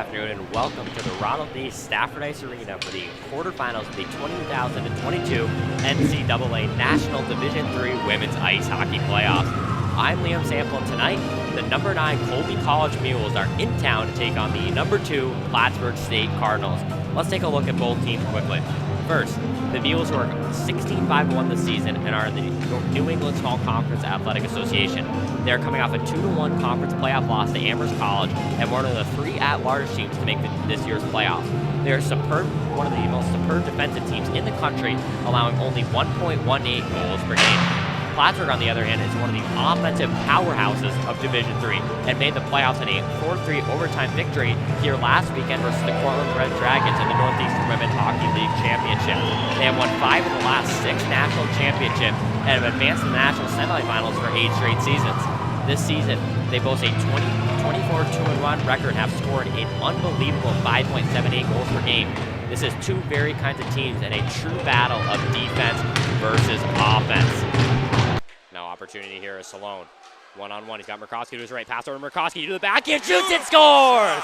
afternoon, and welcome to the Ronald D. Stafford Ice Arena for the quarterfinals of the 2022 NCAA National Division III Women's Ice Hockey Playoffs. I'm Liam Sample, and tonight, the number 9 Colby College Mules are in town to take on the number 2 Plattsburgh State Cardinals. Let's take a look at both teams quickly. First, the Mules, who are 16-5-1 this season and are in the New England Small Conference Athletic Association. They are coming off a 2-1 conference playoff loss to Amherst College and one of the 3 at-large teams to make this year's playoffs. They are superb, one of the most superb defensive teams in the country, allowing only 1.18 goals per game. Plattsburgh, on the other hand, is one of the offensive powerhouses of Division III and made the playoffs in a 4-3 overtime victory here last weekend versus the Cortland Red Dragons in the Northeastern Women's Hockey League Championship. They have won 5 of the last 6 national championships and have advanced to the national semifinals for 8 straight seasons. This season, they boast a 24-2-1 record and have scored an unbelievable 5.78 goals per game. This is 2 very kinds of teams in a true battle of defense versus offense. Now opportunity here is Salone. One-on-one, he's got Murkowski to his right, pass over to Murkowski to the backhand, shoots and scores!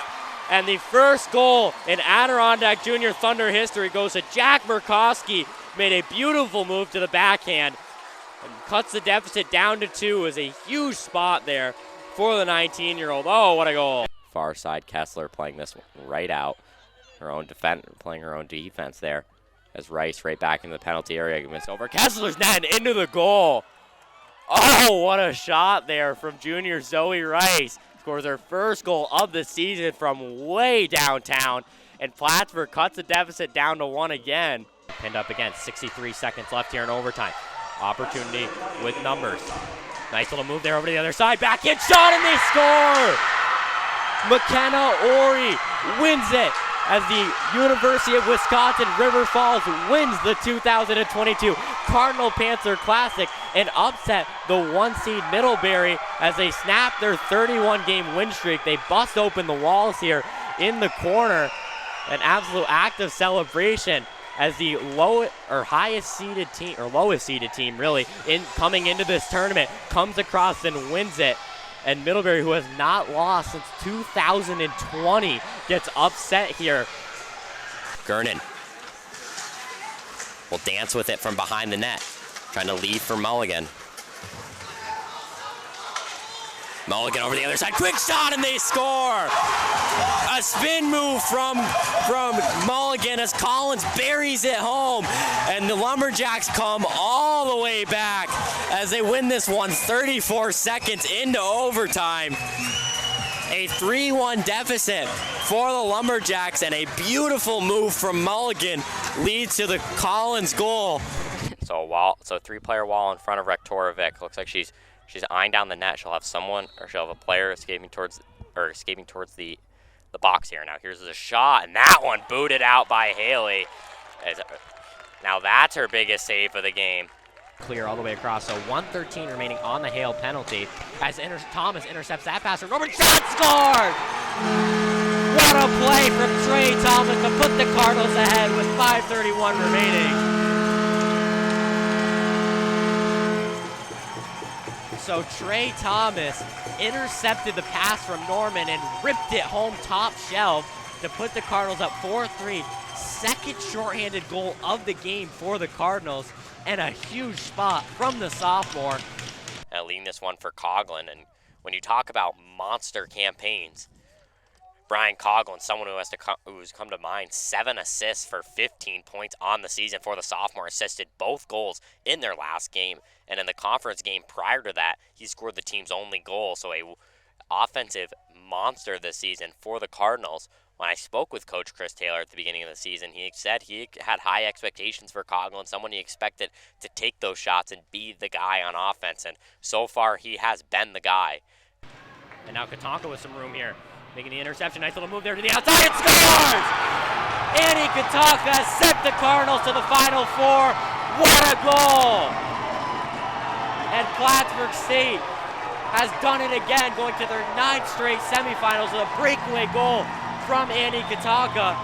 And the first goal in Adirondack Junior Thunder history goes to Jack Murkowski. Made a beautiful move to the backhand and cuts the deficit down to 2. Is a huge spot there for the 19-year-old. Oh, what a goal. Far side, Kessler playing this one right out. Playing her own defense there. As Rice right back in the penalty area, gets over Kessler's net and into the goal. Oh, what a shot there from junior Zoe Rice. Scores her first goal of the season from way downtown, and Plattsburgh cuts the deficit down to 1 again. Pinned up again, 63 seconds left here in overtime. Opportunity with numbers. Nice little move there over to the other side. Backhand shot, and they score! McKenna Ori wins it as the University of Wisconsin River Falls wins the 2022 Cardinal Panther Classic and upset the 1-seed Middlebury as they snap their 31-game win streak. They bust open the walls here in the corner. An absolute act of celebration as the lowest seeded team really coming into this tournament comes across and wins it. And Middlebury, who has not lost since 2020, gets upset here. Gernon will dance with it from behind the net, trying to lead for Mulligan. Mulligan over the other side, quick shot, and they score! A spin move from Mulligan as Collins buries it home, and the Lumberjacks come all the way back as they win this one 34 seconds into overtime. A 3-1 deficit for the Lumberjacks, and a beautiful move from Mulligan leads to the Collins goal. So 3-player wall in front of Rektorovic. Looks like she's eyeing down the net. She'll have a player escaping towards the box here. Now here's the shot, and that one booted out by Haley. Now that's her biggest save of the game. Clear all the way across, so 1:13 remaining on the Hale penalty as Thomas intercepts that pass from Roman. Shot scored! What a play from Trey Thomas to put the Cardinals ahead with 5:31 remaining. So Trey Thomas intercepted the pass from Norman and ripped it home top shelf to put the Cardinals up 4-3. Second shorthanded goal of the game for the Cardinals, and a huge spot from the sophomore. Leading this one for Coughlin, and when you talk about monster campaigns, Brian Coughlin, someone who's come to mind, 7 assists for 15 points on the season for the sophomore, assisted both goals in their last game. And in the conference game prior to that, he scored the team's only goal. So a offensive monster this season for the Cardinals. When I spoke with Coach Chris Taylor at the beginning of the season, he said he had high expectations for Coughlin, someone he expected to take those shots and be the guy on offense. And so far, he has been the guy. And now Katanka with some room here. Making the interception, nice little move there to the outside, it scores! Annie Katanka sent the Cardinals to the Final Four. What a goal! And Plattsburgh State has done it again, going to their 9th straight semifinals with a breakaway goal from Annie Katanka.